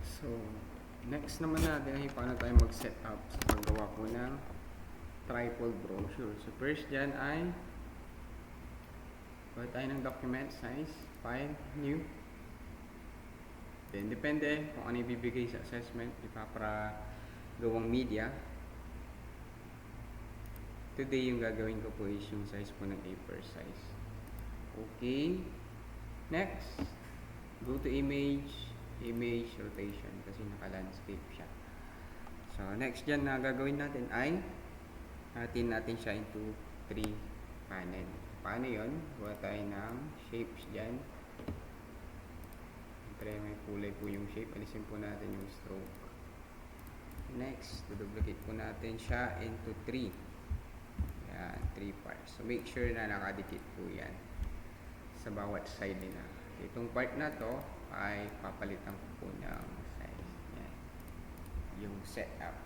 So, next naman natin ay paano tayo mag-set up sa paggawa po ng trifold brochure. So, first dyan ay gawa tayo ng document size, file, new. Then, depende kung ano ibibigay sa assessment, ipapara gawang media. Today, yung gagawin ko po is yung size po ng A4 size. Okay. Next, go to image rotation kasi naka-landscape siya. So, next dyan na gagawin natin ay natin siya into 3 panel. Paano yun? Gawa tayo ng shapes dyan. Siyempre, may kulay po yung shape. Alisin po natin yung stroke. Next, duplicate po natin siya into 3. Yan, 3 parts. So, make sure na nakadikit po yan sa bawat side nila. Itong part na to ay papalitan ko po ng size. Yan. Yung setup.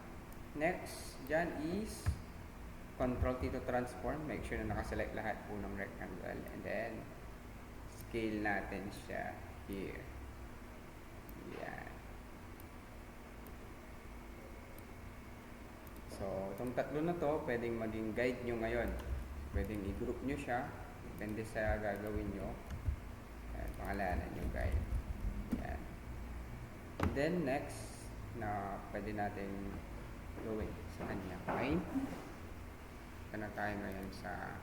Next, dyan is Control T to transform. Make sure na nakaselect lahat po ng rectangle. And then, scale natin siya here. Yan. So, itong tatlo na to, pwedeng maging guide nyo ngayon. Pwedeng i-group nyo siya. Depende sa gagawin nyo. Yan, pangalanan yung guide. Yan. And then, next, na pwede natin gawin sa kanya. Okay? Ito na tayo ngayon sa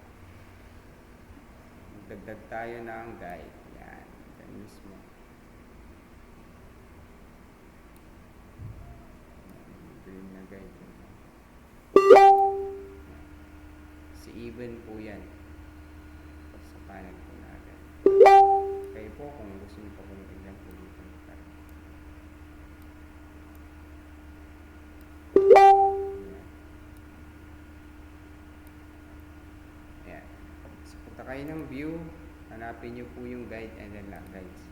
magdagdag tayo ng guide. Yan. Yan mismo. Green na guide. Si even po yan. Sa panel po natin. Kayo po kung gusto nyo pa kung tignan po dito. Ayan. So, punta kayo ng view. Hanapin nyo po yung guide and then lang guides.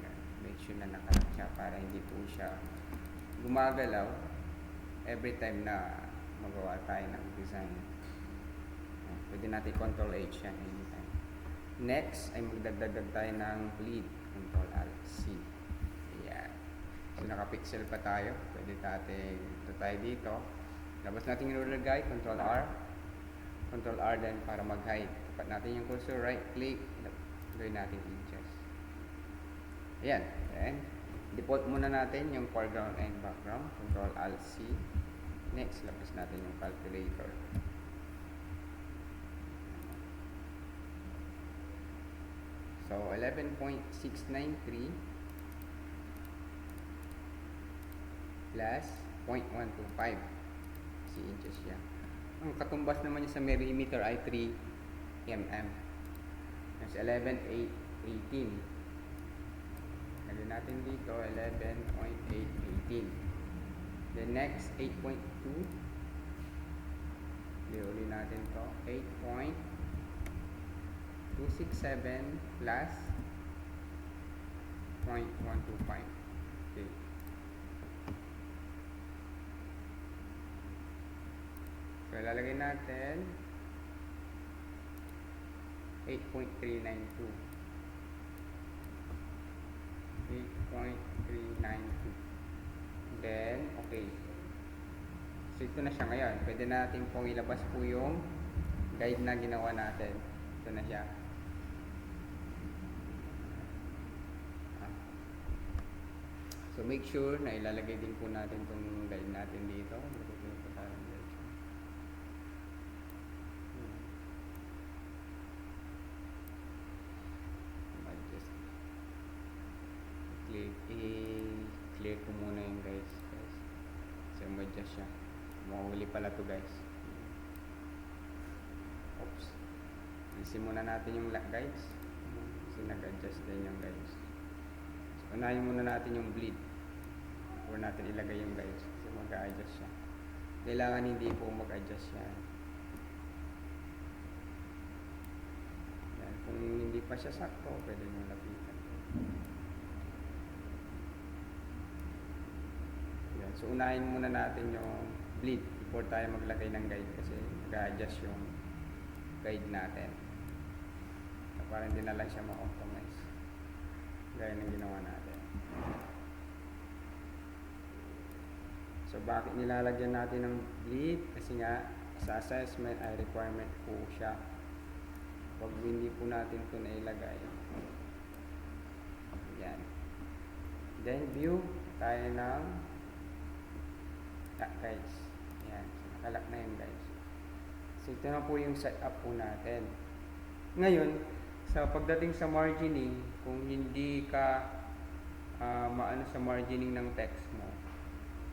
Ayan. Make sure na nakalat siya para hindi po siya gumagalaw every time na magawa tayo ng design. Pwede natin Ctrl H yan anytime. Next ay magdagdag tayo ng bleed. Ctrl Alt C. Ayan. So nakapixel pa tayo. Pwede natin ito tayo dito. Labas natin yung ruler guide. Ctrl R. Ctrl R din para mag-hide. Tapat natin yung cursor. Right click. Gawin natin inches. Ayan. Then default muna natin yung foreground and background. Ctrl Alt C. Next, labas natin yung calculator. So, 11.693 plus 0.125 si inches yan. Ang katumbas naman niya sa millimeter ay 3 mm. That's 11.818. Lagyan natin dito 11.818. The next 8.2. Uli natin to 8.267 plus 0.125. Okay. So lalagay natin 8.392. 8.392. Then, okay. So, ito na siya ngayon. Pwede natin pong ilabas po yung guide na ginawa natin. Ito na siya. So, make sure na ilalagay din po natin itong guide natin dito. I-clear ko muna yung guys. Kasi ma-adjust siya. Mawawali pala to guys. Oops. Alisin muna natin yung guides. Kasi nag-adjust din yung guides. So, unahin muna natin yung bleed. Or natin ilagay yung guides. Kasi mag-a-adjust siya. Kailangan hindi po mag-adjust siya. Yan. Kung hindi pa siya sakto, pwede nyo lapitan. So, unahin muna natin yung bleed before tayo maglagay ng guide kasi nag-adjust yung guide natin. So, para hindi na lang siya ma-optimize. Gaya ng ginawa natin. So bakit nilalagyan natin ng bleed? Kasi nga sa assessment ay requirement po siya. Pag hindi po natin ito nailagay, yan. Then view tayo ng guys. Yan. So, nakalak na yun guys. So ito na po yung setup po natin. Ngayon, sa pagdating sa margining, kung hindi ka maano sa margining ng text mo,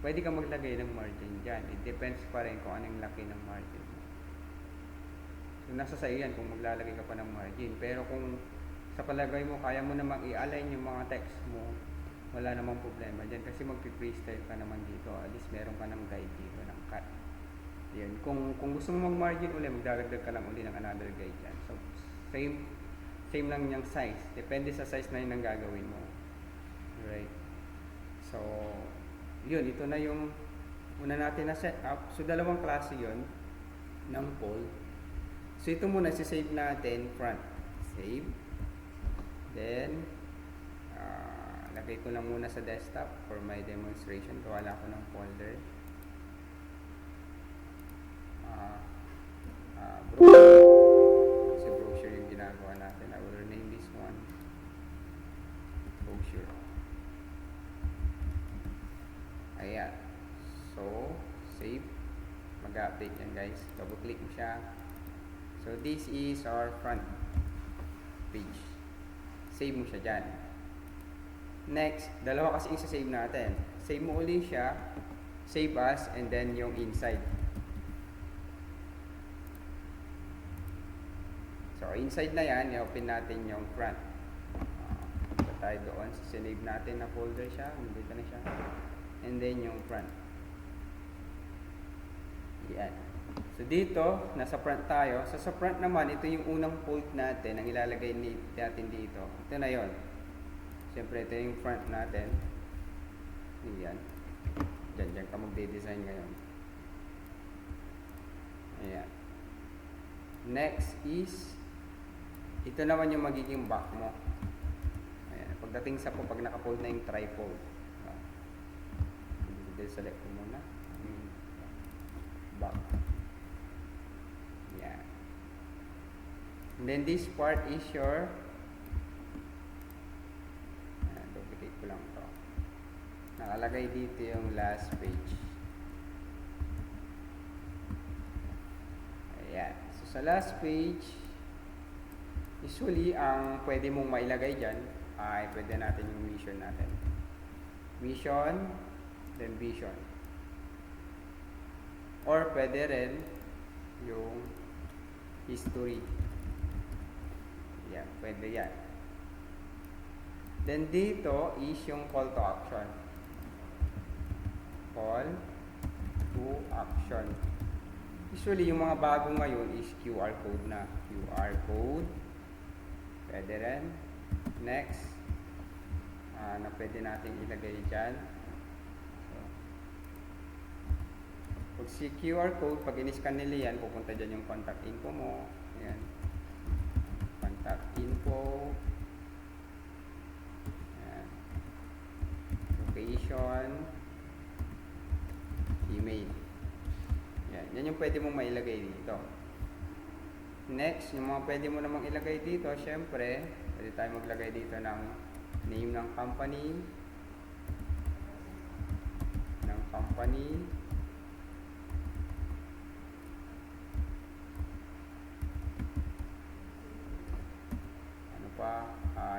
pwede ka maglagay ng margin dyan. It depends pa rin kung anong laki ng margin mo. So nasa sa iyo yan kung maglalagay ka pa ng margin. Pero kung sa palagay mo, kaya mo namang i-align yung mga text mo, wala namang problema dyan kasi magpi-freestyle ka naman dito. At least meron ka ng guide dito ng cut. Yan. Kung gusto mo mag-margin ulit, magdadagdag ka lang ulit ng another guide dyan. So same lang yung size. Depende sa size na yun ang gagawin mo. Right. So yun, ito na yung una natin na setup. So dalawang klase yun ng poll. So ito muna, save natin front. Save. Then lagay ko lang muna sa desktop for my demonstration. Wala ko ng folder. Brochure. Kasi brochure yung ginagawa natin. I will rename this one brochure. Ayan. So, save. Mag-update yan guys. Double click mo siya. So, this is our front page. Save mo siya dyan. Next, dalawa kasi yung save natin. Save mo ulit siya. Save as, and then yung inside. So, inside na yan, i-open natin yung front. Punta tayo doon. Sinave natin na folder siya. Nandito na siya. And then yung front. Yan. So dito, nasa front tayo. So sa front naman, ito yung unang fold natin ang ilalagay natin dito. Ito na yon. Siyempre, ito yung front natin. Yan. Diyan ka magde-design ngayon. Ayan. Next is, ito naman yung magiging back mo. Ayan. Pagdating sa pag naka-fold na yung trifold. Select ko muna back. Yeah. And then this part is your duplicate ko lang to. Nakalagay dito yung last page. Ayan. So sa last page, usually ang pwede mong mailagay dyan ay pwede natin yung mission natin. Mission, then vision. Or pwede rin yung history. Yan, pwede yan. Then dito is yung call to action. Call to action. Usually yung mga bago ngayon is QR code na. QR code. Pwede rin. Next. Na pwede natin ilagay dyan. Pag si QR code, pag in-scan nila yan, pupunta dyan yung contact info mo. Ayan. Contact info. Ayan. Location. Email. Ayan. Yan yung pwede mong mailagay dito. Next, yung mga pwede mo namang ilagay dito, syempre, pwede tayo maglagay dito ng name ng company.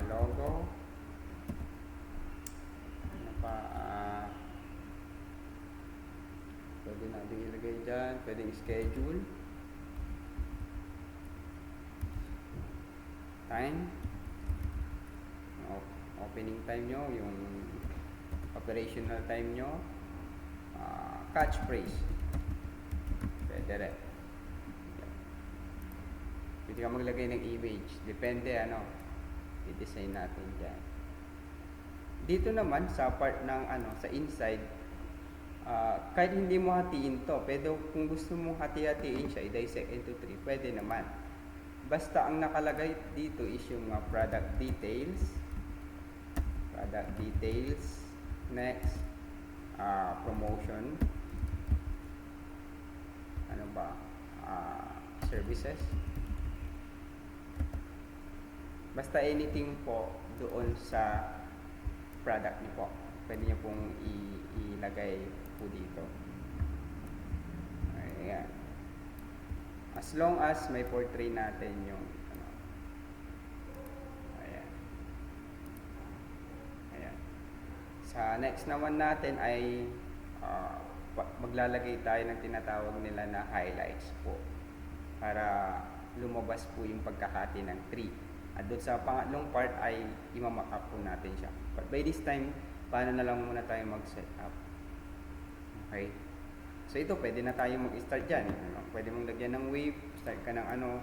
Logo. Pwede natin ilagay dyan. Pwedeng schedule. Time. Opening time nyo. Yung operational time nyo. Catchphrase. Pwede rin. Pwede ka maglagay ng image. Depende i-design natin dyan. Dito naman sa part ng sa inside, kahit hindi mo hatiin to, pero kung gusto mong hati-hatiin siya, i-dissect into 3, pwede naman. Basta ang nakalagay dito is yung product details. Next, promotion, ano ba, services. Basta anything po doon sa product niyo po. Pwede niyo pong ilagay po dito. Ayan. As long as may portray natin yung ano. Ayan. Ayan. Sa next naman natin ay maglalagay tayo ng tinatawag nila na highlights po para lumabas po yung pagkahati ng tree. At doon sa pangatlong part ay imamock up po natin siya. But by this time, paano na lang muna tayo mag-set up. Okay? So ito, pwede na tayo mag-start dyan. Pwede mong lagyan ng wave, start ka ng ano,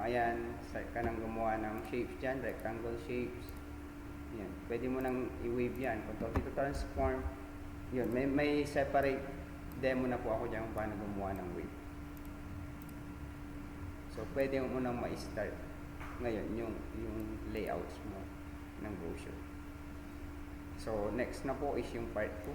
ayan, start ka ng gumawa ng shapes dyan, rectangle shapes. Yan. Pwede mo nang i-wave yan. Kung dito transform, yun, may separate demo na po ako dyan kung paano gumawa ng wave. So pwede mo nang ma-start ngayon yung layouts mo ng brochure. So next na po is yung part 2.